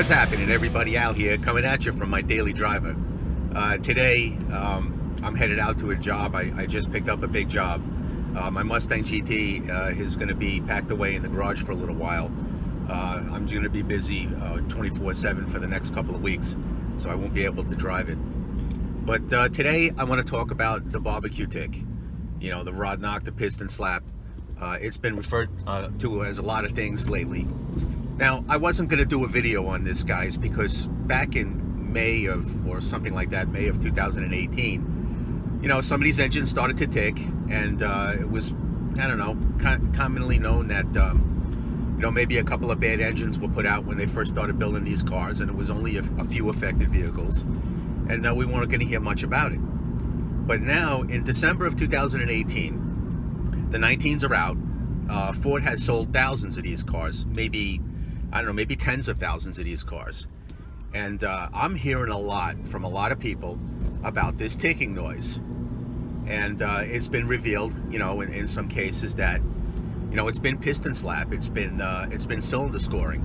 What's happening, everybody out here? Coming at you from my daily driver. Today, I'm headed out to a job. I just picked up a big job. My Mustang GT is going to be packed away in the garage for a little while. I'm going to be busy 24/7 for the next couple of weeks, so I won't be able to drive it. But today, I want to talk about the barbecue tick. You know, the rod knock, the piston slap. It's been referred to as a lot of things lately. Now, I wasn't going to do a video on this, guys, because back in May of, or something like that, May of 2018, you know, some of these engines started to tick, and it was, I don't know, commonly known that, you know, maybe a couple of bad engines were put out when they first started building these cars, and it was only a few affected vehicles, and we weren't going to hear much about it. But now, in December of 2018, the 19s are out. Ford has sold thousands of these cars, maybe, I don't know, maybe tens of thousands of these cars. And I'm hearing a lot from a lot of people about this ticking noise. And it's been revealed, you know, in some cases that, you know, it's been piston slap, it's been cylinder scoring,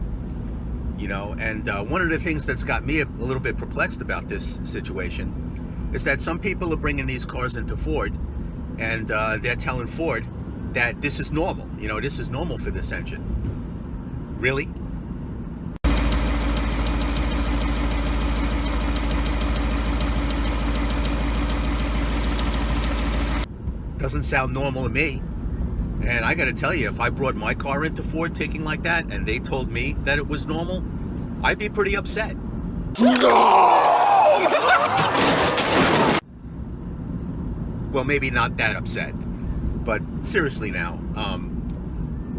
you know. And one of the things that's got me a little bit perplexed about this situation is that some people are bringing these cars into Ford, and they're telling Ford that this is normal, you know, this is normal for this engine. Really? Doesn't sound normal to me. And I gotta tell you, if I brought my car into Ford ticking like that and they told me that it was normal, I'd be pretty upset. Well, maybe not that upset, but seriously now,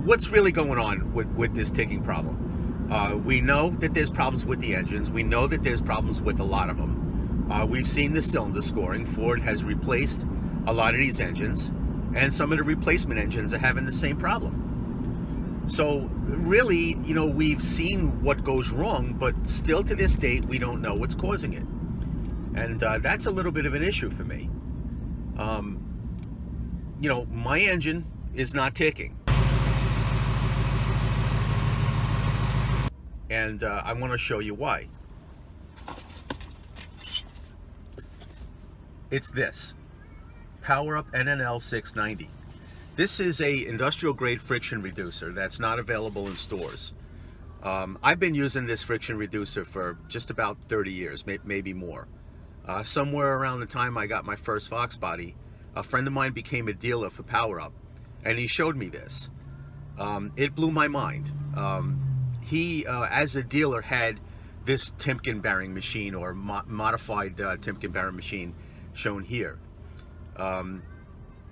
what's really going on with this ticking problem? We know that there's problems with the engines. We know that there's problems with a lot of them. We've seen the cylinder scoring. Ford has replaced a lot of these engines, and some of the replacement engines are having the same problem. So really, you know, we've seen what goes wrong, but still to this date, we don't know what's causing it. And that's a little bit of an issue for me. You know, my engine is not ticking. And I want to show you why. It's this. PowerUp NNL 690. This is a industrial grade friction reducer that's not available in stores. I've been using this friction reducer for just about 30 years, maybe more. Somewhere around the time I got my first Fox body, a friend of mine became a dealer for PowerUp, and he showed me this. It blew my mind. He, as a dealer, had this Timken bearing machine, or modified Timken bearing machine, shown here.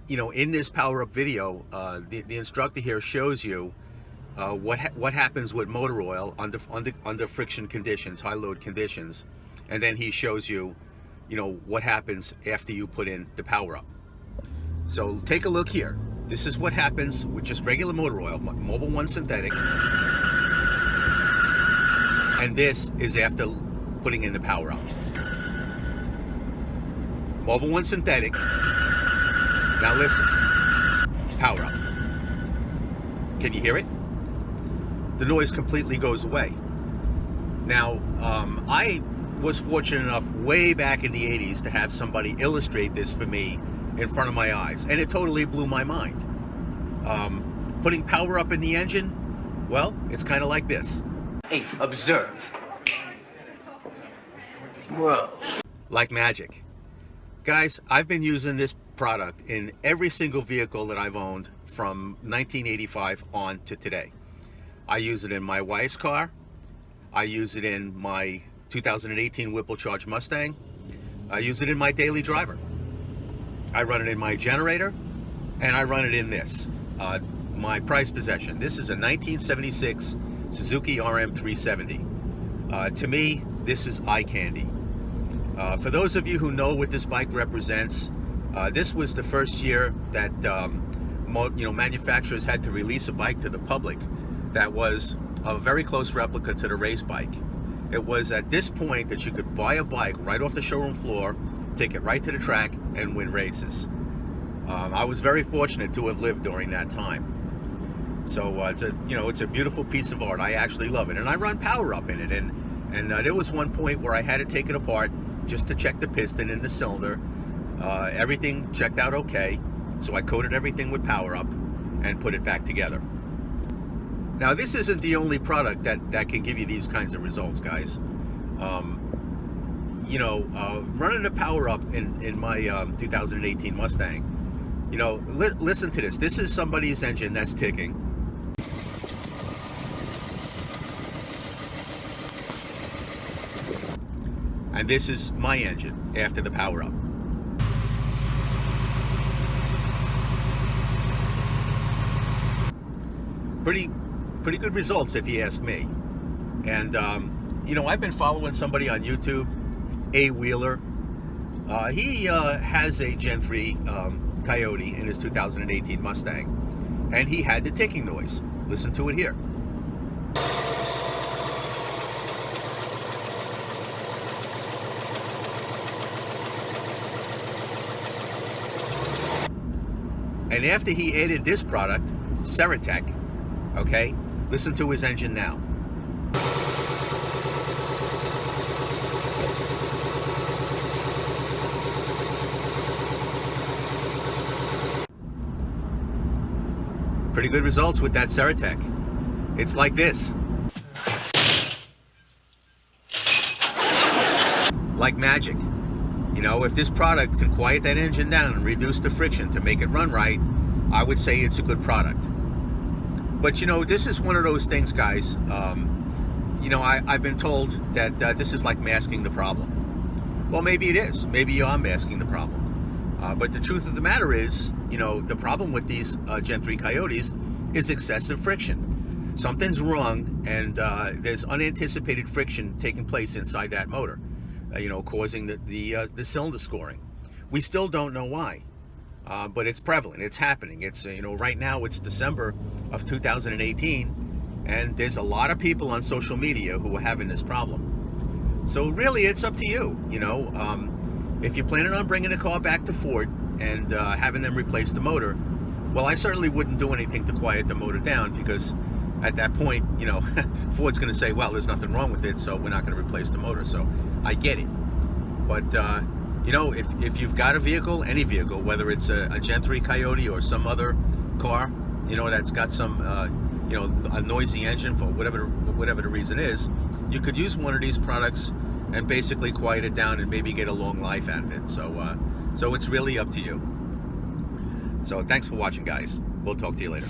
You know, in this PowerUp video, the instructor here shows you what happens with motor oil under friction conditions, high load conditions, and then he shows you, you know, what happens after you put in the PowerUp. So take a look here. This is what happens with just regular motor oil, Mobil 1 synthetic, and this is after putting in the PowerUp. Mobil 1 synthetic. Now listen, PowerUp. Can you hear it? The noise completely goes away. Now, I was fortunate enough way back in the 80s to have somebody illustrate this for me in front of my eyes, and it totally blew my mind. Putting PowerUp in the engine, well, it's kind of like this. Hey, observe. Whoa. Like magic. Guys, I've been using this product in every single vehicle that I've owned from 1985 on to today. I use it in my wife's car. I use it in my 2018 Whipple Charge Mustang. I use it in my daily driver. I run it in my generator, and I run it in this, my prized possession. This is a 1976 Suzuki RM370. To me, this is eye candy. For those of you who know what this bike represents, this was the first year that you know, manufacturers had to release a bike to the public that was a very close replica to the race bike. It was at this point that you could buy a bike right off the showroom floor, take it right to the track, and win races. I was very fortunate to have lived during that time. So it's a beautiful piece of art. I actually love it, and I run PowerUp in it, and And there was one point where I had to take it apart just to check the piston and the cylinder. Everything checked out okay, so I coated everything with Power Up and put it back together. Now, this isn't the only product that can give you these kinds of results, guys. Running the Power Up in my 2018 Mustang, listen to this. This is somebody's engine that's ticking. And this is my engine after the Power Up. Pretty good results, if you ask me. And I've been following somebody on YouTube, A Wheeler. He has a Gen 3 Coyote in his 2018 Mustang, and he had the ticking noise. Listen to it here. And after he added this product, Ceratec, okay, listen to his engine now. Pretty good results with that Ceratec. It's like this. Like magic. If this product can quiet that engine down and reduce the friction to make it run right, I would say it's a good product. But this is one of those things, guys. I've been told that this is like masking the problem. Well, maybe it is. Maybe you are masking the problem. But the truth of the matter is, the problem with these Gen 3 Coyotes is excessive friction. Something's wrong, and there's unanticipated friction taking place inside that motor, causing the cylinder scoring. We still don't know why, but it's prevalent. It's happening. It's right now it's December of 2018, and there's a lot of people on social media who are having this problem. So really, it's up to you. If you're planning on bringing the car back to Ford and having them replace the motor, well, I certainly wouldn't do anything to quiet the motor down, because at that point, Ford's going to say, well, there's nothing wrong with it, so we're not going to replace the motor. So I get it. But, if you've got a vehicle, any vehicle, whether it's a Gen 3 Coyote or some other car, that's got some, a noisy engine for whatever the reason is, you could use one of these products and basically quiet it down and maybe get a long life out of it. So it's really up to you. So thanks for watching, guys. We'll talk to you later.